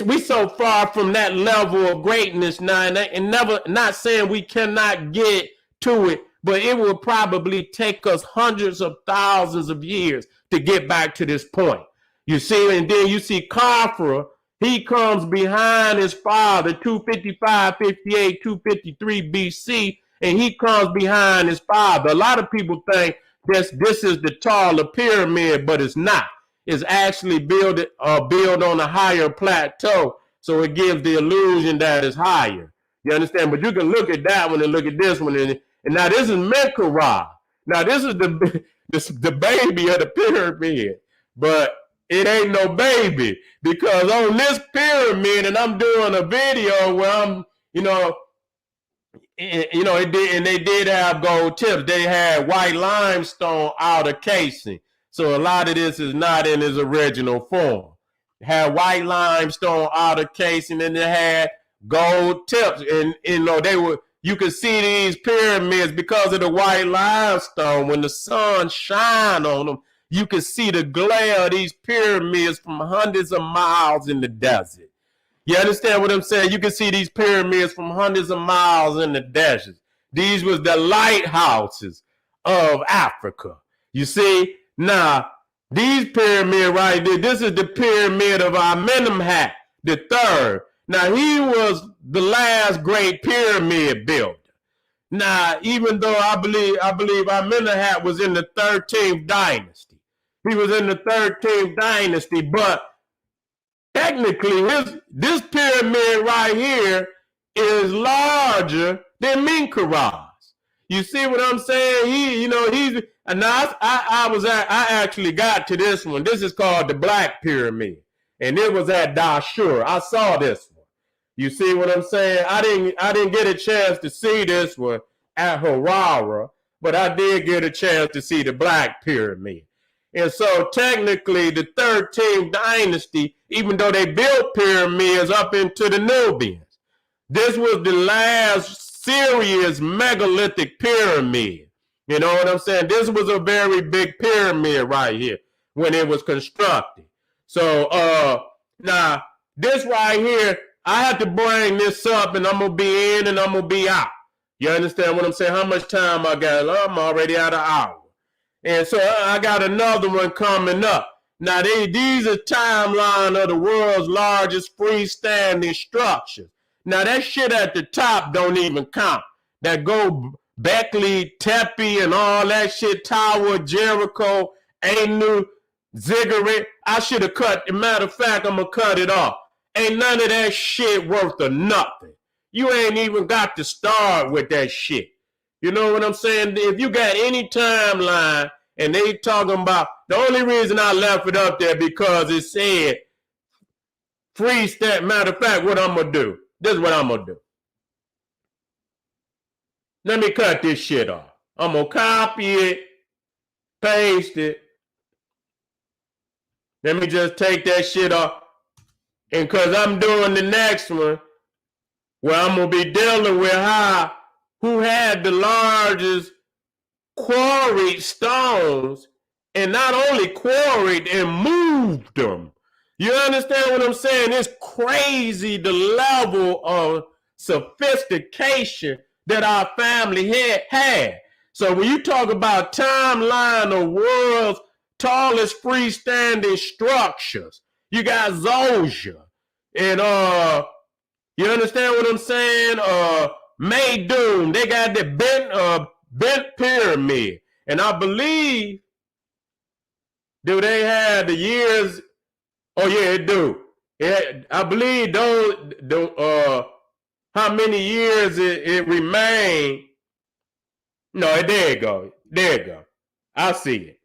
We so far from that level of greatness now, and never, not saying we cannot get to it, but it will probably take us hundreds of thousands of years to get back to this point. You see, and then you see Khafra, he comes behind his father, 255, 58, 253 BC, and he comes behind his father. A lot of people think this is the taller pyramid, but it's not. Is actually built on a higher plateau, so it gives the illusion that it's higher. You understand? But you can look at that one and look at this one, and now this is Menkaure. Now this is the baby of the pyramid, but it ain't no baby, because on this pyramid, and I'm doing a video where I'm, you know, they did have gold tips. They had white limestone outer casing. So a lot of this is not in its original form. It had white limestone outer casing, and it had gold tips. And you know, you could see these pyramids because of the white limestone. When the sun shine on them, you could see the glare of these pyramids from hundreds of miles in the desert. You understand what I'm saying? You can see these pyramids from hundreds of miles in the desert. These was the lighthouses of Africa. You see? Now, these pyramids right there, this is the pyramid of Amenemhat the third. Now, he was the last great pyramid builder. Now, even though I believe Amenemhat was in the 13th dynasty. He was in the 13th dynasty, but technically, this pyramid right here is larger than Menkaure. You see what I'm saying? I actually got to this one. This is called the Black Pyramid, and it was at Dashur. I saw this one. You see what I'm saying? I didn't get a chance to see this one at Harara, but I did get a chance to see the Black Pyramid. And so technically, the 13th dynasty, even though they built pyramids up into the Nubians, this was the last serious megalithic pyramid. You know what I'm saying? This was a very big pyramid right here when it was constructed. So now this right here, I have to bring this up, and I'm gonna be in and I'm gonna be out. You understand what I'm saying? How much time I got? I'm already out of hour. And so I got another one coming up. Now these are timeline of the world's largest freestanding structures. Now that shit at the top don't even count. That Beckley, Tepe, and all that shit, Tower, Jericho, Anu, ziggurat. I should have cut. As a matter of fact, I'm gonna cut it off. Ain't none of that shit worth of nothing. You ain't even got to start with that shit. You know what I'm saying? If you got any timeline and they talking about, the only reason I left it up there because it said free stat. Matter of fact, what I'm gonna do? This is what I'm gonna do. Let me cut this shit off. I'm gonna copy it, paste it. Let me just take that shit off. And because I'm doing the next one, where I'm going to be dealing with who had the largest quarried stones, and not only quarried and moved them. You understand what I'm saying? It's crazy the level of sophistication that our family had. So when you talk about timeline of world's tallest freestanding structures, you got Zosia and you understand what I'm saying? Maydoom, they got the bent pyramid, and I believe do they have the years? Oh yeah, it do. I believe those how many years it remained. No, there you go. There you go. I see it.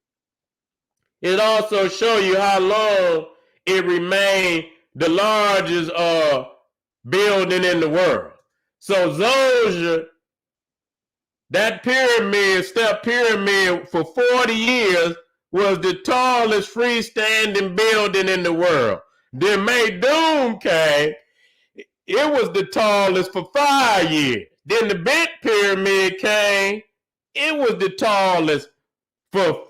It also show you how long it remained the largest building in the world. So Zosia, that pyramid, step pyramid, for 40 years was the tallest freestanding building in the world. Then Maydoom came, it was the tallest for 5 years. Then the bent pyramid came, it was the tallest for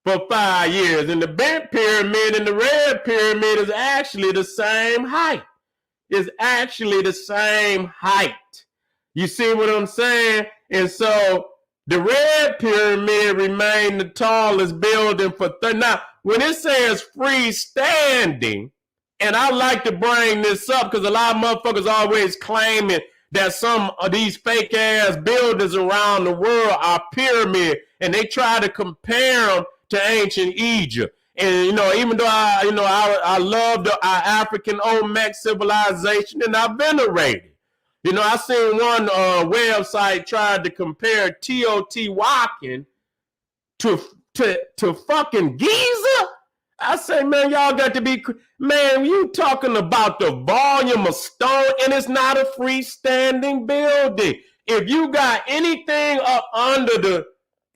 5 years. And the bent pyramid and the red pyramid is actually the same height. It's actually the same height. You see what I'm saying? And so the red pyramid remained the tallest building for now, when it says freestanding, and I like to bring this up because a lot of motherfuckers always claiming that some of these fake ass buildings around the world are pyramid, and they try to compare them to ancient Egypt. And even though I love our African Olmec civilization and I venerate it. I seen one website tried to compare Teotihuacan to fucking Giza. I say, man, y'all got to be, man, you talking about the volume of stone, and it's not a freestanding building. If you got anything up under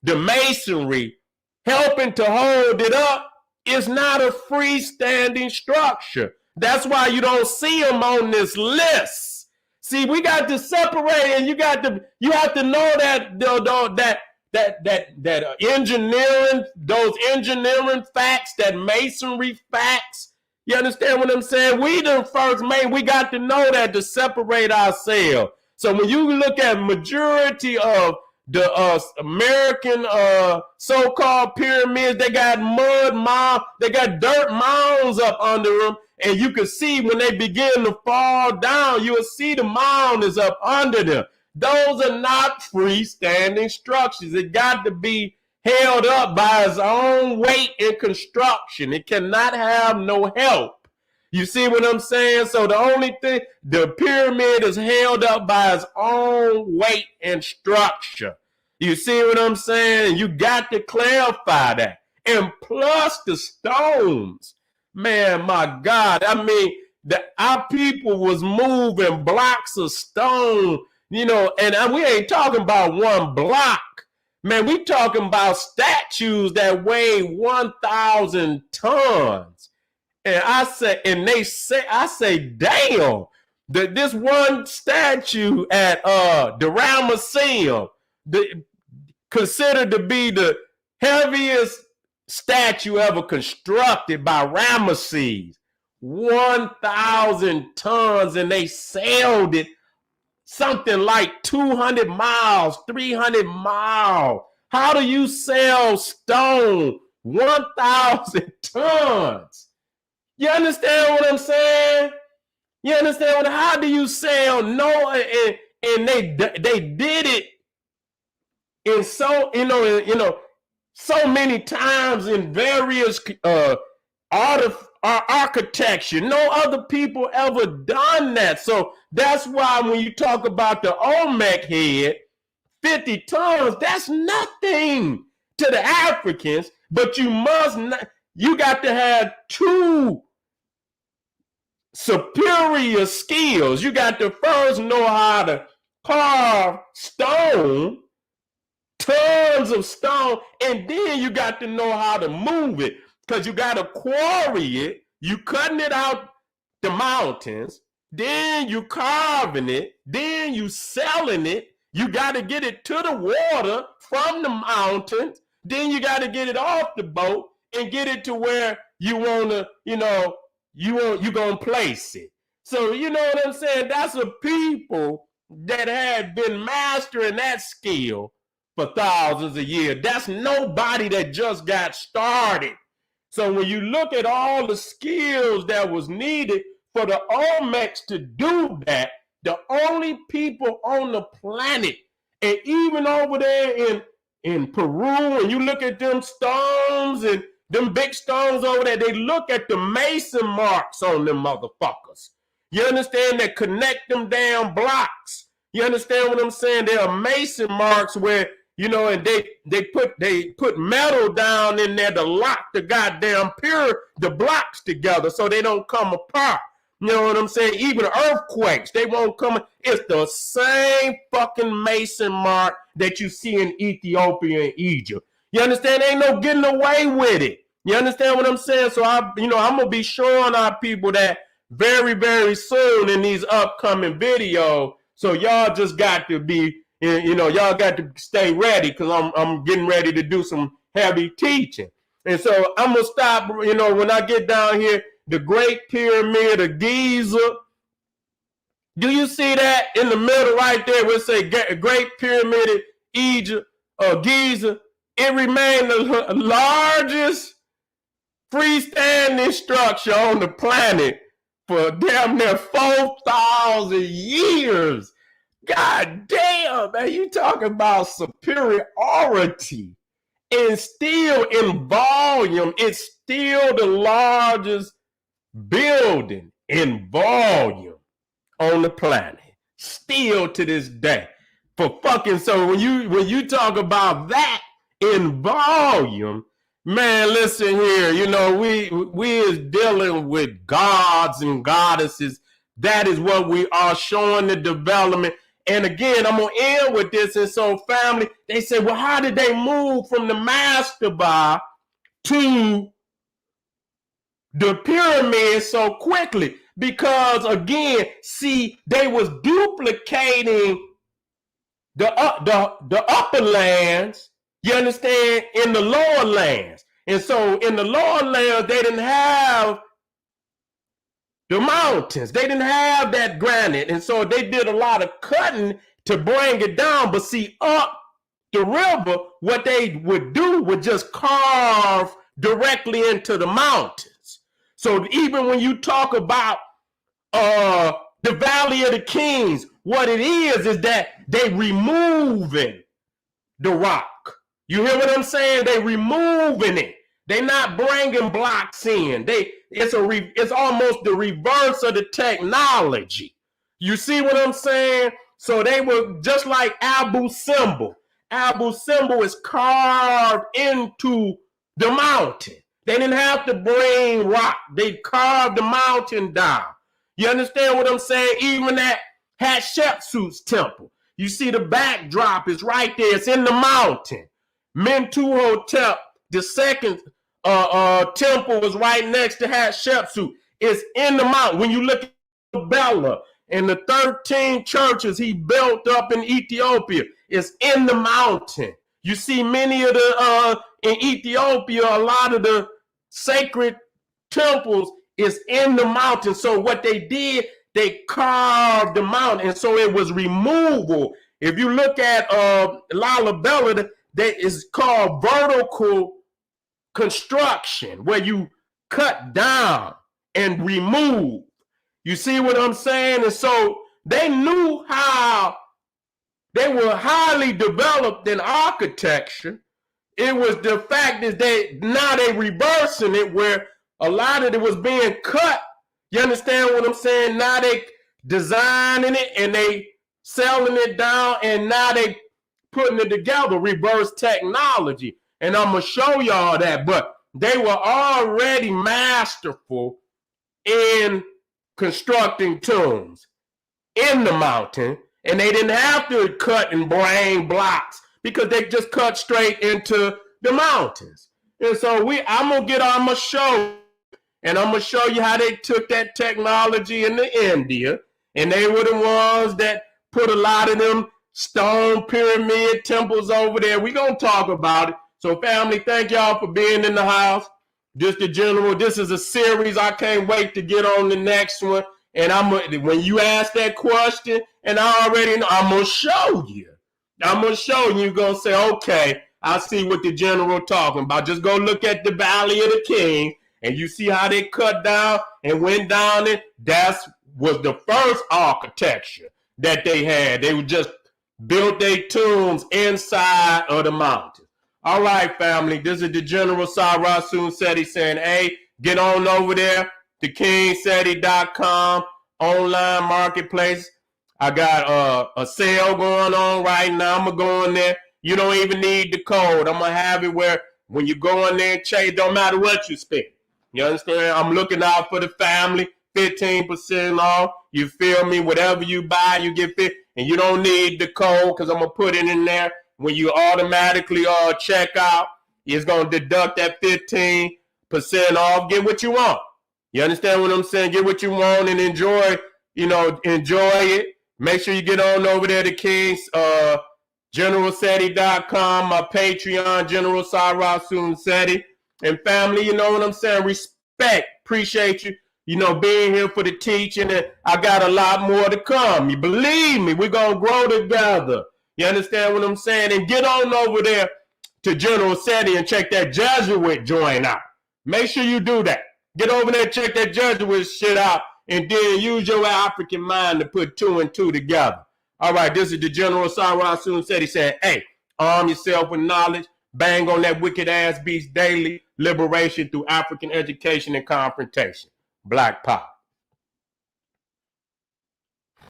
the masonry helping to hold it up, it's not a freestanding structure. That's why you don't see them on this list. See, we got to separate, and you have to know that engineering, those engineering facts, that masonry facts. You understand what I'm saying? We the first made. We got to know that to separate ourselves. So when you look at majority of the American so-called pyramids, they got mud mound, they got dirt mounds up under them, and you can see when they begin to fall down, you will see the mound is up under them. Those are not freestanding structures. It got to be held up by its own weight and construction. It cannot have no help. You see what I'm saying? So the only thing, the pyramid is held up by its own weight and structure. You see what I'm saying? You got to clarify that. And plus the stones. Man, my God. I mean, our people was moving blocks of stone, and we ain't talking about one block. Man, we talking about statues that weigh 1,000 tons. And I say, damn, this one statue at the Ramesseum, considered to be the heaviest statue ever constructed by Ramesses. 1,000 tons, and they sailed it something like 200 miles, 300 miles. How do you sail stone 1,000 tons? You understand what I'm saying? You understand how do you sail? No, and they did it in so, so many times in various architecture. No other people ever done that. So that's why when you talk about the Olmec head, 50 tons, that's nothing to the Africans, but you must not, you got to have two superior skills. You got to first know how to carve stone, tons of stone, and then you got to know how to move it, because you got to quarry it. You cutting it out the mountains, then you carving it, then you selling it. You got to get it to the water from the mountains, then you got to get it off the boat and get it to where you want to, you gonna place it. So you know what I'm saying? That's a people that had been mastering that skill for thousands of years. That's nobody that just got started. So when you look at all the skills that was needed for the Olmecs to do that, the only people on the planet, and even over there in Peru, and you look at them stones and them big stones over there, they look at the mason marks on them motherfuckers. You understand? That connect them damn blocks. You understand what I'm saying? There are mason marks where, and they put metal down in there to lock the goddamn the blocks together so they don't come apart. You know what I'm saying? Even earthquakes, they won't come. It's the same fucking mason mark that you see in Ethiopia and Egypt. You understand? Ain't no getting away with it. You understand what I'm saying? So I'm gonna be showing our people that very, very soon in these upcoming videos. So y'all just got to be, y'all got to stay ready, because I'm getting ready to do some heavy teaching. And so I'm gonna stop, when I get down here, the Great Pyramid of Giza. Do you see that in the middle right there where it say Great Pyramid of Egypt or Giza? It remained the largest freestanding structure on the planet for damn near 4,000 years. God damn, man, you talking about superiority. And still in volume, it's still the largest building in volume on the planet, still to this day. So when you talk about that in volume, man, listen here, we is dealing with gods and goddesses. That is what we are showing the development. And again, I'm gonna end with this. And so, family, they say, well, how did they move from the mastaba to the pyramid so quickly? Because again, see, they was duplicating the upper lands, you understand, in the lower lands. And so in the lower lands, they didn't have the mountains. They didn't have that granite. And so they did a lot of cutting to bring it down. But see, up the river, what they would do would just carve directly into the mountains. So even when you talk about the Valley of the Kings, what it is that they removing the rock. You hear what I'm saying? They removing it. They not bringing blocks in. It's almost the reverse of the technology. You see what I'm saying? So they were just like Abu Simbel. Abu Simbel is carved into the mountain. They didn't have to bring rock. They carved the mountain down. You understand what I'm saying? Even at Hatshepsut's temple, you see the backdrop is right there. It's in the mountain. Mentuhotep, the second temple, was right next to Hatshepsut. It's in the mountain. When you look at Bella and the 13 churches he built up in Ethiopia, it's in the mountain. You see many of the, in Ethiopia, a lot of the sacred temples is in the mountain. So what they did, they carved the mountain, and so it was removal. If you look at Lalibela, that is called vertical construction, where you cut down and remove. You see what I'm saying? And so they knew how they were highly developed in architecture. It was the fact is now they reversing it where a lot of it was being cut. You understand what I'm saying? Now they designing it and they selling it down, and now they putting it together, reverse technology. And I'm gonna show y'all that. But they were already masterful in constructing tombs in the mountain, and they didn't have to cut and bring blocks because they just cut straight into the mountains. And so I'm gonna show, and I'm gonna show you how they took that technology into India, and they were the ones that put a lot of them stone pyramid temples over there. We gonna talk about it. So family, thank y'all for being in the house. Just the general, this is a series. I can't wait to get on the next one. And when you ask that question, and I already know, I'm gonna show you. I'm gonna show you. You're gonna say, okay, I see what the general talking about. Just go look at the Valley of the Kings, and you see how they cut down and went down it. That was the first architecture that they had. They would just built their tombs inside of the mountains. All right, family. This is the General Sara Seti saying, hey, get on over there to kingseti.com online marketplace. I got a sale going on right now. I'm going to go in there. You don't even need the code. I'm going to have it where when you go in there and check, it don't matter what you spend. You understand? I'm looking out for the family. 15% off. You feel me? Whatever you buy, you get 50. And you don't need the code because I'm going to put it in there. When you automatically check out, it's going to deduct that 15% off. Get what you want. You understand what I'm saying? Get what you want and enjoy, enjoy it. Make sure you get on over there to Kings, GeneralSeti.com, my Patreon, General Sara Seti. And family, you know what I'm saying? Respect. Appreciate you, being here for the teaching. And I got a lot more to come. You believe me, we're going to grow together. You understand what I'm saying? And get on over there to General Seti and check that Jesuit joint out. Make sure you do that. Get over there and check that Jesuit shit out, and then use your African mind to put 2 and 2 together. All right, this is the General Sara Seti saying, hey, arm yourself with knowledge, bang on that wicked ass beast daily, liberation through African education and confrontation. Black Power.